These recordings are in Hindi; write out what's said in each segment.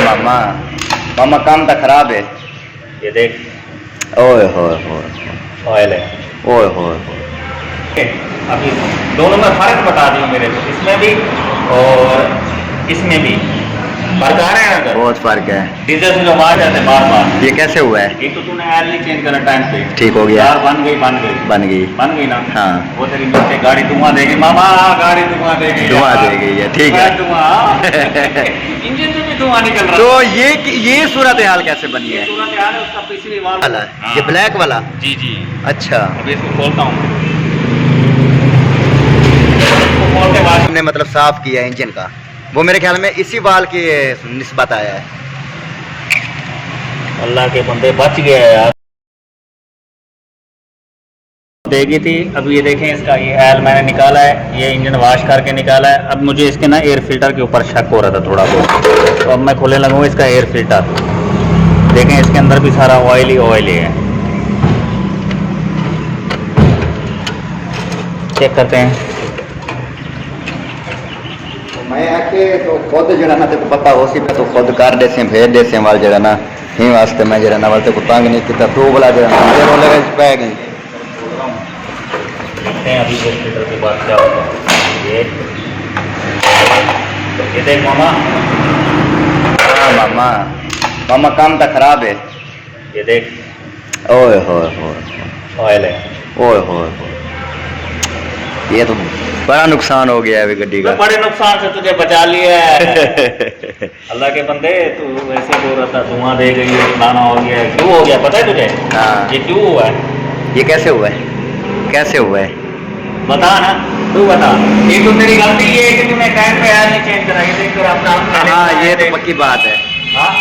मामा मामा काम तो खराब है। ये देख ओए होए होए ऑयल है। ओए होए होए। अभी दोनों में फर्क बता दियो मेरे को, इसमें भी और इसमें भी फर्क आ रहा है ना। बहुत फर्क है। डीजल से जो मार जाते हैं बार बार। ये कैसे हुआ है? एक तो तूने ऑयल नहीं चेंज करा टाइम पे, ठीक हो गया। कार बन गई बन गई। बन गई ना। हाँ वो तेरी नीचे गाड़ी धुआं देगी मामा, गाड़ी धुआं देगी, धुआं देगी है, ठीक है। धुआं इंजन से भी धुआं निकल रहा तो है। ये सूरत हाल कैसे बनी ये है? सूरत हाल है उसका पिछली वाल्व वाला हाँ। ये ब्लैक वाला? जी जी। अच्छा अभी इसको खोलता हूँ, खोल के बाद हमने मतलब साफ किया इंजन का, वो मेरे ख्याल में इसी वाल की निस्बत आया है। अल्लाह के बंदे बच गए यार। देगी थी। अब ये देखें इसका ये ऑयल मैंने निकाला है, ये इंजन वॉश करके निकाला है। अब मुझे इसके ना एयर फिल्टर के ऊपर शक हो रहा था थोड़ा बहुत, तो अब मैं खोलने लगूँ इसका एयर फिल्टर। देखें इसके अंदर भी सारा ऑयल ही है। चेक करते हैं। मैं आके तो खुद जरा ना तेको पता हो सी पे तो खुद कर दे से भेज दे से वाल जरा ना ही वास्ते मैं जरा ना वाल तेको तंग नहीं किता तो बोला जरा मुझे रोले में पै गई। देखते हैं अभी एयर फिल्टर के बाद क्या होता है। ये देख मामा। हाँ मामा मामा काम तो खराब है। ये देख ओए होए होए ऑयल है। ओए होए होए। ये तो बड़ा नुकसान हो गया है अभी गड्डी का। तो बड़े नुकसान से तुझे बचा लिया है। अल्लाह के बंदे तू वैसे बोल रहा था धुआं दे गई है, खाना हो गया है। क्यों हो गया पता है तुझे? हाँ। ये क्यों हुआ है? ये कैसे हुआ है? कैसे हुआ है? बता ना, तू बता। ये तो तेरी गलती ये है कि तूने टाइम पे आया नहीं चेंज करा। ये देख कर अपना हाँ ये तो पक्की बात है। हाँ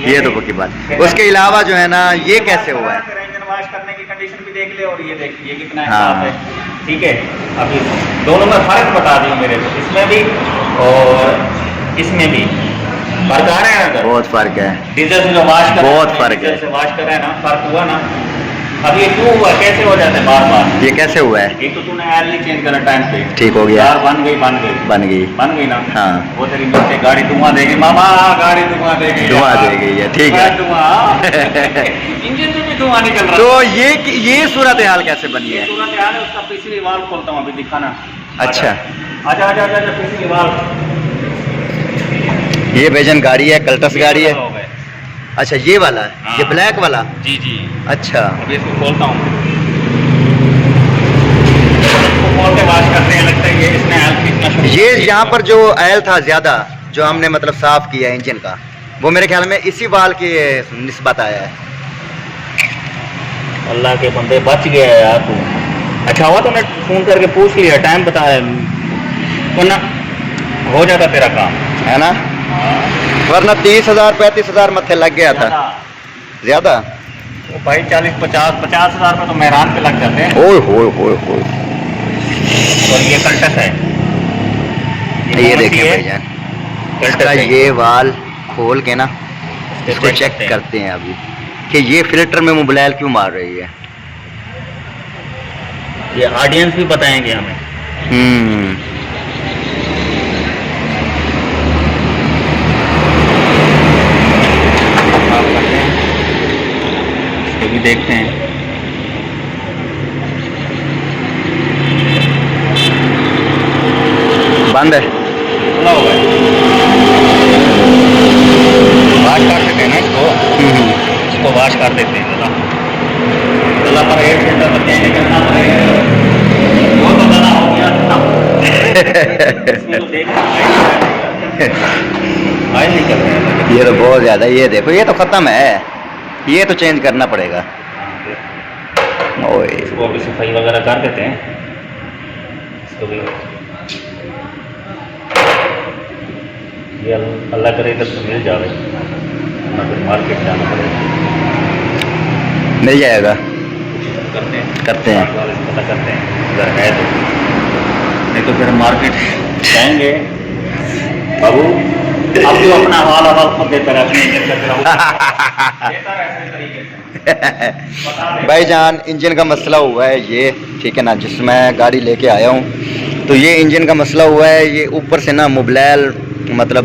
ये तो पक्की बात है। उसके अलावा जो है ना ये कैसे हुआ है? तेरा इंजन वॉश करने की कंडीशन भी देख ले और ये देख ये कितना हाँ। साफ है। ठीक है, अभी दोनों में फर्क बता दियो मेरे को, इसमें भी और इसमें भी फर्क आ रहा है ना। बहुत फर्क है। डीजल से जो वॉश कर बहुत फर्क है। डीजल से वॉश कर रहा है ना, फर्क हुआ ना। अब ये क्यों हुआ, कैसे हो जाता है बार बार? ये कैसे हुआ है? एक तो तूने ऑयल नहीं चेंज करा टाइम पे, ठीक हो गया। कार बन गई बन गई ना। हाँ वो तेरी नीचे गाड़ी धुआं देगी मामा, गाड़ी धुआं देगी, धुआं देगी है, ठीक है। धुआं इंजन से भी धुआं निकल रहा तो है। ये सूरत हाल कैसे बनी ये है? सूरत हाल है उसका पिछली वाल्व खोलता हूँ अभी, दिखाना। अच्छा आजा आजा आजा आजा, पिछली वाल्व। ये बेजन गाड़ी है, कल्टस गाड़ी है। हो गए। अच्छा ये वाला है हाँ। ये ब्लैक वाला? जी जी। अच्छा अभी इसको खोलता हूँ, इसको खोल के वॉश करते हैं। लगता है ये इसने ऑयल खींचना शुरू ये कर दिया। यहाँ पर जो ऑयल था ज्यादा जो हमने मतलब साफ किया इंजन का, वो मेरे ख्याल में इसी वाल की निस्बत आया है। अल्लाह के बंदे बच गया यार तू। अच्छा हुआ तूने फोन करके पूछ लिया, टाइम बताया, वरना हो जाता तेरा काम, है ना? वरना 30,000 35,000 मत्थे लग गया था ज्यादा। वो भाई 40-50 हज़ार रुपये तो मेहरान पे लग जाते हैं। ओए होए होए होए। और ये कल्टस है, ये देखें भैया इसका ये वाल खोल के ना इसको चेक करते हैं अभी कि ये फिल्टर में मोबाइल क्यों मार रही है। ये ऑडियंस भी बताएंगे हमें। आप करते हैं, इसको भी देखते हैं। बंद है, खुला हुआ है, वॉश कर देते हैं ना इसको वॉश कर देते हैं। चला पर एयर फिल्टर तो चेंज करना पड़ेगा, वो तो गला हो गया था। इसमें तो देख आए नहीं कर रहे हैं। ये तो बहुत ज्यादा, ये देखो ये तो खत्म है, ये तो चेंज करना पड़ेगा। ओए इसको भी सफाई वगैरह कर देते हैं, इसको भी। ये अल्लाह करे इधर से मिल जाए, ना फिर मार्केट जाना पड़ेगा। मिल जाएगा, करते हैं वाले से पता करते हैं अगर है तो, नहीं तो फिर मार्केट जाएंगे। बाबू अब जो अपना हवाल खुद देता रहे। भाईजान इंजन का मसला हुआ है ये, ठीक है ना, जिसमें गाड़ी लेके आया हूँ। तो ये इंजन का मसला हुआ है, ये ऊपर से ना मोबाइल मतलब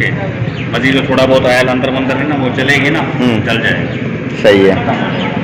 ओके, मजीद जो थोड़ा बहुत आयल अंदर मंदर है ना वो चलेगी ना, हम्म। चल जाएगा। सही है।